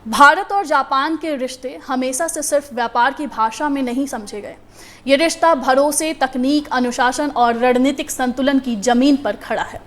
भारत और जापान के रिश्ते हमेशा से सिर्फ व्यापार की भाषा में नहीं समझे गए। ये रिश्ता भरोसे, तकनीक, अनुशासन और रणनीतिक संतुलन की जमीन पर खड़ा है।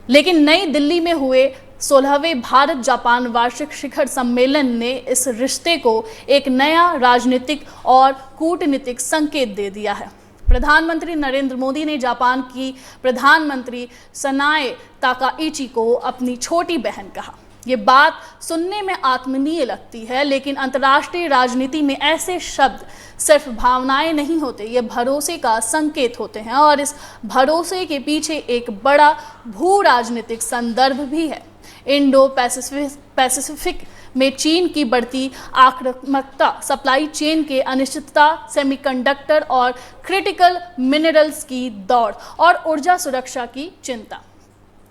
लेकिन नई दिल्ली में हुए 16वें भारत जापान वार्षिक शिखर सम्मेलन ने इस रिश्ते को एक नया राजनीतिक और कूटनीतिक संकेत दे दिया है। प्रधानमंत्री नरेंद्र मोदी ने जापान की प्रधानमंत्री सनाए ताकाइची को अपनी छोटी बहन कहा। ये बात सुनने में आत्मीय लगती है, लेकिन अंतर्राष्ट्रीय राजनीति में ऐसे शब्द सिर्फ भावनाएं नहीं होते, ये भरोसे का संकेत होते हैं और इस भरोसे के पीछे एक बड़ा भू राजनीतिक संदर्भ भी है। इंडो पैसिफिक में चीन की बढ़ती आक्रामकता, सप्लाई चेन के अनिश्चितता, सेमीकंडक्टर और क्रिटिकल मिनरल्स की दौड़ और ऊर्जा सुरक्षा की चिंता,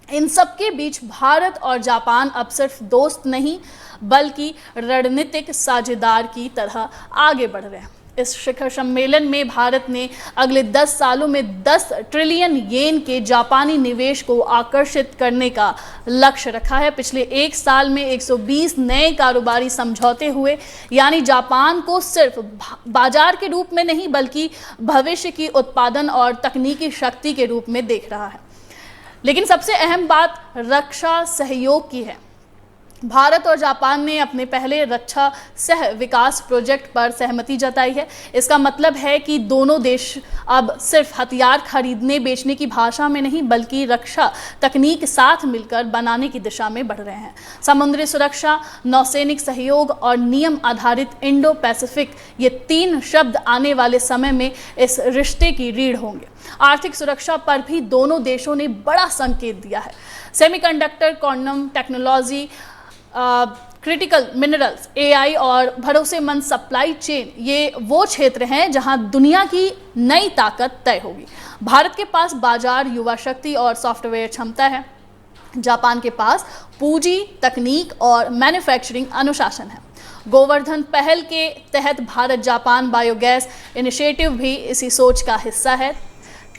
इन सब के बीच भारत और जापान अब सिर्फ दोस्त नहीं बल्कि रणनीतिक साझेदार की तरह आगे बढ़ रहे हैं। इस शिखर सम्मेलन में भारत ने अगले 10 सालों में 10 ट्रिलियन येन के जापानी निवेश को आकर्षित करने का लक्ष्य रखा है। पिछले एक साल में 120 नए कारोबारी समझौते हुए, यानी जापान को सिर्फ बाजार के रूप में नहीं बल्कि भविष्य की उत्पादन और तकनीकी शक्ति के रूप में देख रहा है। लेकिन सबसे अहम बात रक्षा सहयोग की है। भारत और जापान ने अपने पहले रक्षा सह विकास प्रोजेक्ट पर सहमति जताई है। इसका मतलब है कि दोनों देश अब सिर्फ हथियार खरीदने बेचने की भाषा में नहीं बल्कि रक्षा तकनीक साथ मिलकर बनाने की दिशा में बढ़ रहे हैं। समुद्री सुरक्षा, नौसैनिक सहयोग और नियम आधारित इंडो पैसिफिक, ये 3 शब्द आने वाले समय में इस रिश्ते की रीढ़ होंगे। आर्थिक सुरक्षा पर भी दोनों देशों ने बड़ा संकेत दिया है। Semiconductor, quantum technology, critical minerals, AI और भरोसेमंद सप्लाई चेन, ये वो क्षेत्र हैं जहां दुनिया की नई ताकत तय होगी। भारत के पास बाजार, युवा शक्ति और सॉफ्टवेयर क्षमता है। जापान के पास पूंजी, तकनीक और मैन्युफैक्चरिंग अनुशासन है। गोवर्धन पहल के तहत भारत जापान बायोगैस इनिशिएटिव भी इसी सोच का हिस्सा है।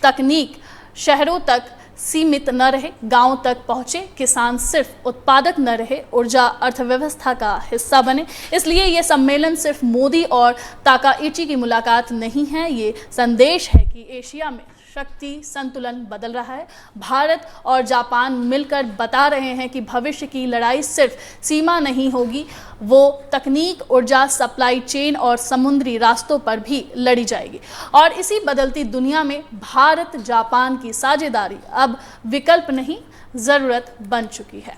तकनीक शहरों तक सीमित न रहे, गांव तक पहुंचे, किसान सिर्फ उत्पादक न रहे, ऊर्जा अर्थव्यवस्था का हिस्सा बने। इसलिए ये सम्मेलन सिर्फ मोदी और ताकाइची की मुलाकात नहीं है, ये संदेश है कि एशिया में शक्ति संतुलन बदल रहा है। भारत और जापान मिलकर बता रहे हैं कि भविष्य की लड़ाई सिर्फ सीमा नहीं होगी, वो तकनीक, ऊर्जा, सप्लाई चेन और समुद्री रास्तों पर भी लड़ी जाएगी। और इसी बदलती दुनिया में भारत जापान की साझेदारी अब विकल्प नहीं, जरूरत बन चुकी है।